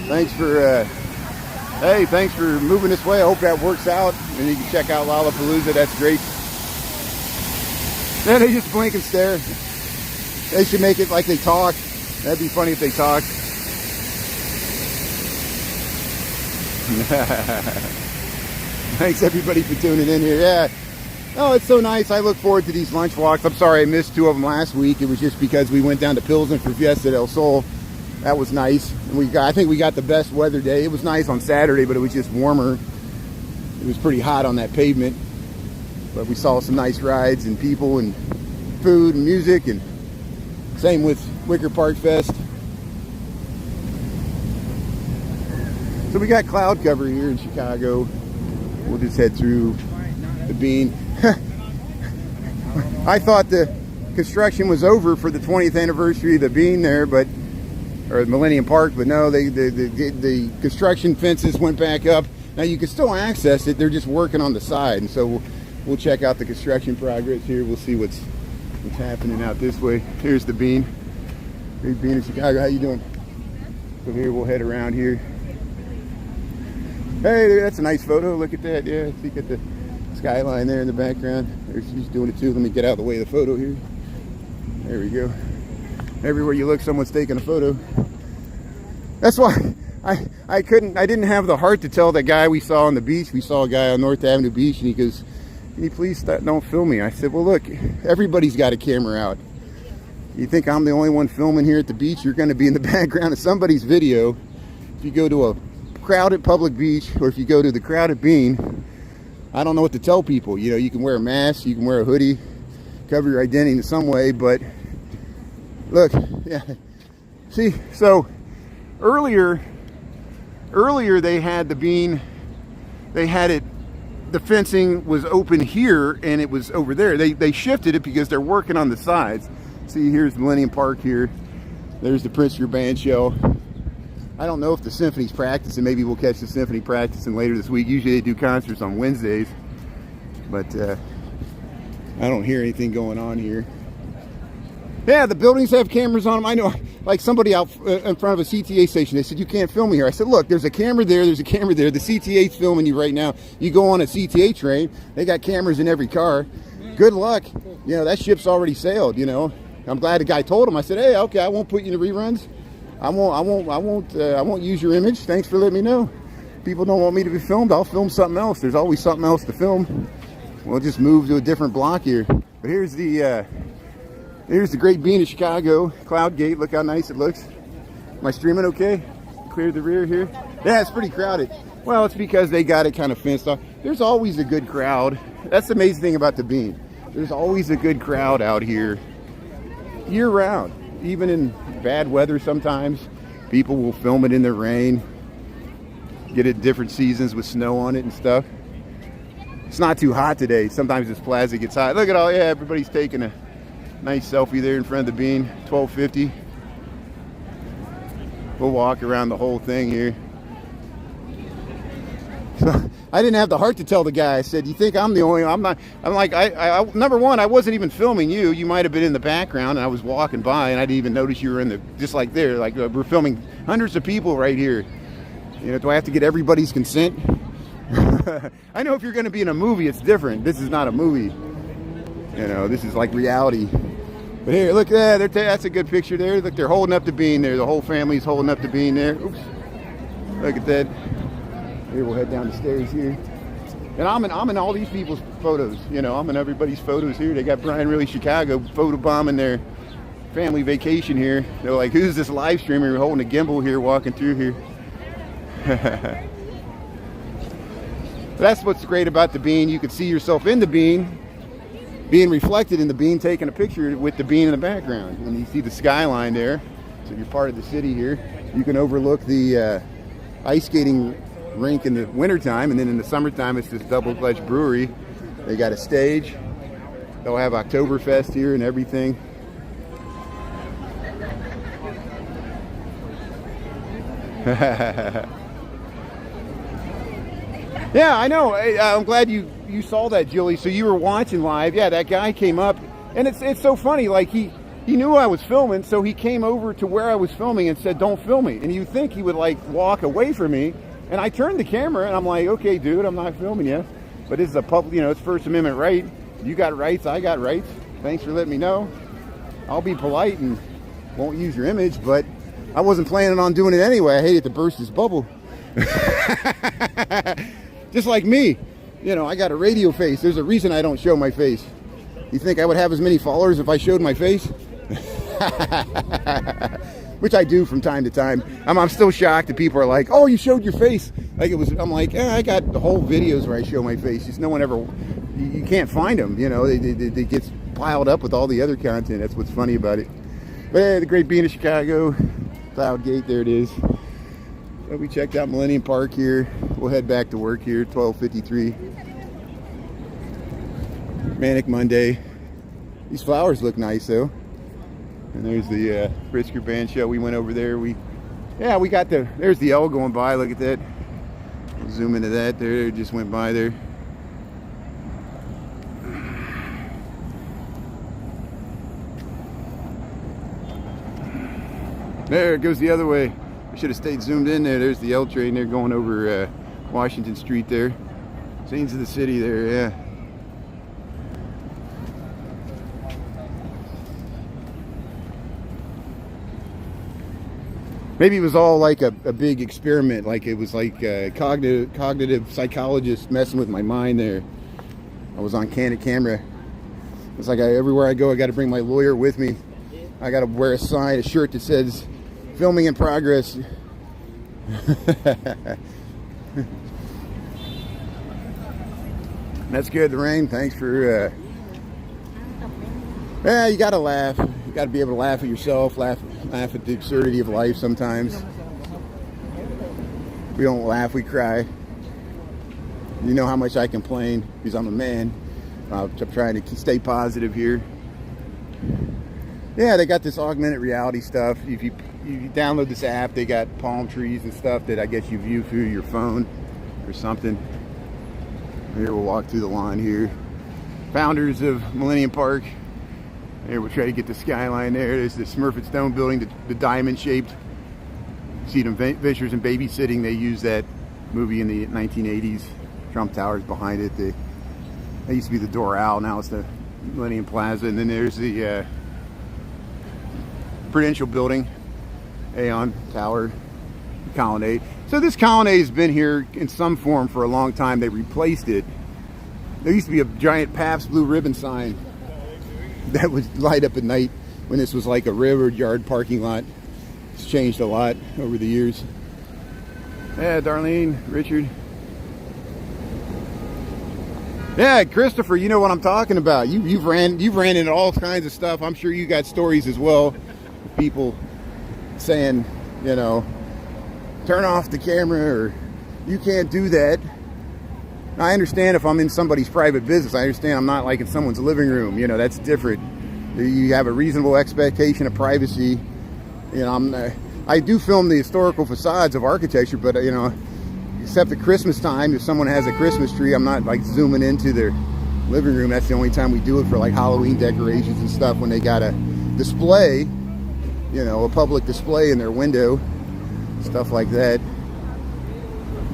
Speaker 1: Thanks for, hey, thanks for moving this way. I hope that works out. And you can check out Lollapalooza. That's great. Yeah, they just blink and stare. They should make it like they talk. That'd be funny if they talked. Thanks everybody for tuning in here. Yeah. Oh, it's so nice. I look forward to these lunch walks. I'm sorry I missed 2 of them last week. It was just because we went down to Pilsen for Fiesta del Sol. That was nice. And I think we got the best weather day. It was nice on Saturday, but it was just warmer. It was pretty hot on that pavement. But we saw some nice rides and people and food and music, and same with Wicker Park Fest. So we got cloud cover here in Chicago. We'll just head through the Bean. I thought the construction was over for the 20th anniversary of the Bean there, or Millennium Park, but no, the construction fences went back up. Now you can still access it. They're just working on the side, and so we'll check out the construction progress here. We'll see what's happening out this way. Here's the Bean. Here's Bean in Chicago. How you doing? So here we'll head around here. Hey, that's a nice photo. Look at that. Yeah, see, get the skyline there in the background. She's doing it too. Let me get out of the way of the photo here. There we go. Everywhere you look, someone's taking a photo. That's why I didn't have the heart to tell that guy we saw on the beach. We saw a guy on North Avenue Beach, and he goes, "Can you please don't film me?" I said, "Well, look, everybody's got a camera out. You think I'm the only one filming here at the beach? You're going to be in the background of somebody's video. If you go to a crowded public beach, or if you go to the crowded Bean, I don't know what to tell people. You know, you can wear a mask, you can wear a hoodie, cover your identity in some way, but look, yeah. See, so earlier they had the Bean, they had it, the fencing was open here and it was over there. They shifted it because they're working on the sides. See, here's Millennium Park here. There's the Prince Your Band show. I don't know if the symphony's practicing. Maybe we'll catch the symphony practicing later this week. Usually they do concerts on Wednesdays, but I don't hear anything going on here. Yeah, the buildings have cameras on them. I know, like somebody out in front of a CTA station, they said, "You can't film me here." I said, "Look, there's a camera there, there's a camera there. The CTA's filming you right now. You go on a CTA train, they got cameras in every car. Good luck. You know, that ship's already sailed, you know." I'm glad the guy told him. I said, "Hey, okay, I won't put you in the reruns. I won't use your image. Thanks for letting me know. People don't want me to be filmed. I'll film something else. There's always something else to film. We'll just move to a different block here." But here's the Great Bean of Chicago, Cloud Gate. Look how nice it looks. Am I streaming okay? Clear the rear here. Yeah, it's pretty crowded. Well, it's because they got it kind of fenced off. There's always a good crowd. That's the amazing thing about the Bean. There's always a good crowd out here year round. Even in bad weather sometimes, people will film it in the rain, get it different seasons with snow on it and stuff. It's not too hot today. Sometimes this Plaza gets hot. Look at all, yeah, everybody's taking a nice selfie there in front of the Bean. 1250. We'll walk around the whole thing here. So I didn't have the heart to tell the guy. I said, "You think I'm the only one?" I'm like, number one, I wasn't even filming you. You might have been in the background, and I was walking by, and I didn't even notice you were in the, just like there. Like, we're filming hundreds of people right here. You know, do I have to get everybody's consent? I know if you're going to be in a movie, it's different. This is not a movie. You know, this is like reality. But here, look, that's a good picture there. Look, they're holding up the Bean there. The whole family's holding up the Bean there. Oops. Look at that. Here, we'll head down the stairs here. And I'm in all these people's photos. You know, I'm in everybody's photos here. They got Brian Really Chicago photobombing family vacation here. They're like, who's this live streamer holding a gimbal here, walking through here? That's what's great about the bean. You can see yourself in the bean, being reflected in the bean, taking a picture with the bean in the background. And you see the skyline there. So you're part of the city here. You can overlook the ice skating rink in the wintertime, and then in the summertime it's this double-fledged brewery. They got a stage. They'll have Oktoberfest here and everything. Yeah, I know. I'm glad you saw that, Julie. So you were watching live. Yeah, that guy came up, and it's so funny. Like he knew I was filming, so he came over to where I was filming and said, "Don't film me." And you'd think he would like walk away from me, and I turned the camera and I'm like, "Okay, dude, I'm not filming you." But this is a public, it's First Amendment right. You got rights, I got rights. Thanks for letting me know. I'll be polite and won't use your image, but I wasn't planning on doing it anyway. I hated to burst his bubble. Just like me. I got a radio face. There's a reason I don't show my face. You think I would have as many followers if I showed my face? Which I do from time to time. I'm still shocked that people are like, "Oh, you showed your face." Like it was. I'm like, yeah, I got the whole videos where I show my face. Just no one ever. You can't find them. They get piled up with all the other content. That's what's funny about it. But yeah, the Great Bean of Chicago, Cloud Gate. There it is. So we checked out Millennium Park here. We'll head back to work here. 12:53. Manic Monday. These flowers look nice though. And there's the Pritzker Band show. We went over there. We got there's the L going by. Look at that. We'll zoom into that. There, it just went by there. There it goes the other way. We should have stayed zoomed in there. There's the L train there going over Washington Street there. Scenes of the city there, yeah. Maybe it was all like a big experiment, like it was like a cognitive psychologist messing with my mind there. I was on candid camera. It's like everywhere I go, I got to bring my lawyer with me. I got to wear a sign, a shirt that says, "Filming in progress." That's good, the rain. Thanks for... you got to laugh. You got to be able to laugh at yourself, laugh at the absurdity of life sometimes. We don't laugh, we cry. You know how much I complain because I'm a man. I'm trying to stay positive here. Yeah, they got this augmented reality stuff. If you download this app, they got palm trees and stuff that I guess you view through your phone or something. Here, we'll walk through the lawn here. Founders of Millennium Park. Here, we'll try to get the skyline there. There's the Smurfit Stone building, the diamond shaped. See them Ventures and Babysitting. They used that movie in the 1980s. Trump Tower's behind it. That used to be the Doral. Now it's the Millennium Plaza. And then there's the Prudential building, Aon Tower, Colonnade. So this Colonnade has been here in some form for a long time. They replaced it. There used to be a giant Pabst Blue Ribbon sign that would light up at night when this was like a railroad yard parking lot. It's changed a lot over the years. Yeah, Darlene, Richard. Yeah, Christopher, you know what I'm talking about. You've ran into all kinds of stuff. I'm sure you got stories as well. People saying, turn off the camera, or you can't do that. I understand if I'm in somebody's private business. I understand I'm not like in someone's living room. That's different. You have a reasonable expectation of privacy. I do film the historical facades of architecture, but except at Christmas time, if someone has a Christmas tree, I'm not like zooming into their living room. That's the only time we do it, for like Halloween decorations and stuff, when they got a display, a public display in their window, stuff like that.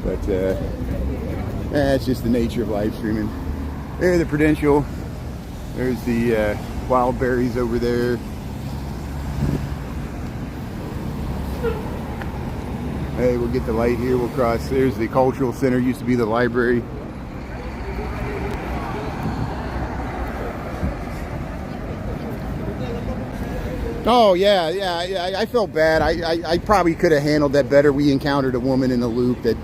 Speaker 1: But it's just the nature of live streaming. There's the Prudential. There's the wild berries over there. Hey, we'll get the light here. We'll cross. There's the Cultural Center. Used to be the library. Oh yeah. I felt bad. I probably could have handled that better. We encountered a woman in the loop that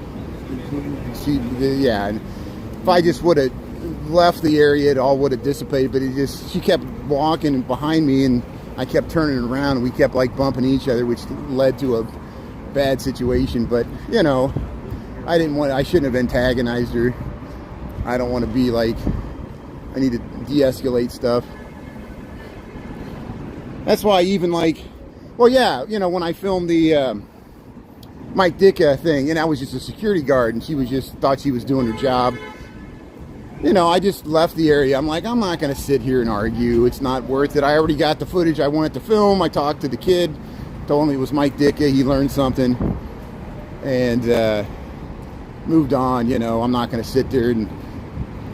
Speaker 1: yeah. And if I just would have left the area, it all would have dissipated. But she kept walking behind me, and I kept turning around, and we kept like bumping each other, which led to a bad situation. But you know, I shouldn't have antagonized her. I don't want to be like, I need to de-escalate stuff. That's why even like, well, yeah, you know, when I filmed the Mike Dicka thing, and I was just a security guard, and she was just thought she was doing her job. You know, I just left the area. I'm like, I'm not going to sit here and argue. It's not worth it. I already got the footage I wanted to film. I talked to the kid, told him it was Mike Dicka. He learned something, and moved on. You know, I'm not going to sit there and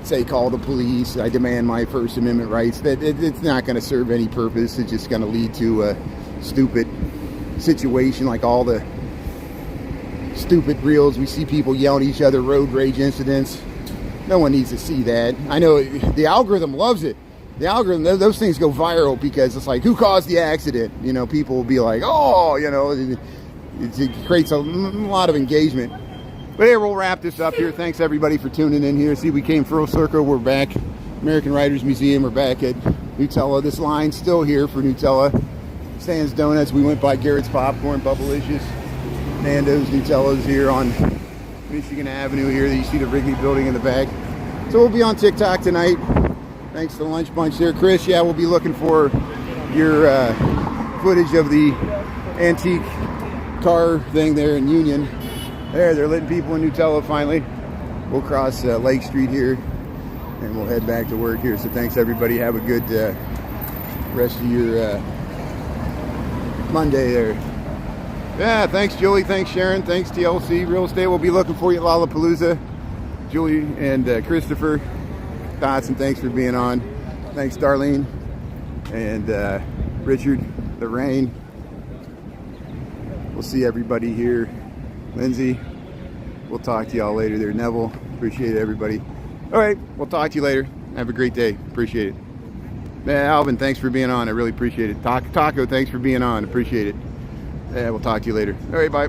Speaker 1: say call the police. I demand my First Amendment rights. That it's not going to serve any purpose. It's just going to lead to a stupid situation like all the stupid reels we see people yelling at each other, road rage incidents. No one needs to see that. I know the algorithm loves it. The algorithm, those things go viral because it's like, who caused the accident? You know, people will be like, oh, you know, it creates a lot of engagement. But here, we'll wrap this up here. Thanks everybody for tuning in here. See, we came full circle. We're back, American Writers Museum. We're back at Nutella. This line's still here for Nutella. Stan's Donuts. We went by Garrett's Popcorn, Bubblicious, Nando's, Nutella's here on Michigan Avenue here. You see the Wrigley building in the back. So we'll be on TikTok tonight. Thanks to Lunch Bunch there. Chris, yeah, we'll be looking for your footage of the antique car thing there in Union. There, they're letting people in Nutella finally. We'll cross Lake Street here, and we'll head back to work here. So thanks everybody. Have a good rest of your Monday there. Yeah, thanks Julie, thanks Sharon, thanks TLC Real Estate. We'll be looking for you at Lollapalooza. Julie and Christopher Dotson, thanks for being on. Thanks Darlene and Richard, the rain. We'll see everybody here. Lindsay, we'll talk to y'all later there. Neville, appreciate it everybody. All right, we'll talk to you later. Have a great day. Appreciate it. Man, Alvin, thanks for being on. I really appreciate it. Taco, thanks for being on. Appreciate it. Yeah, we'll talk to you later. All right, bye.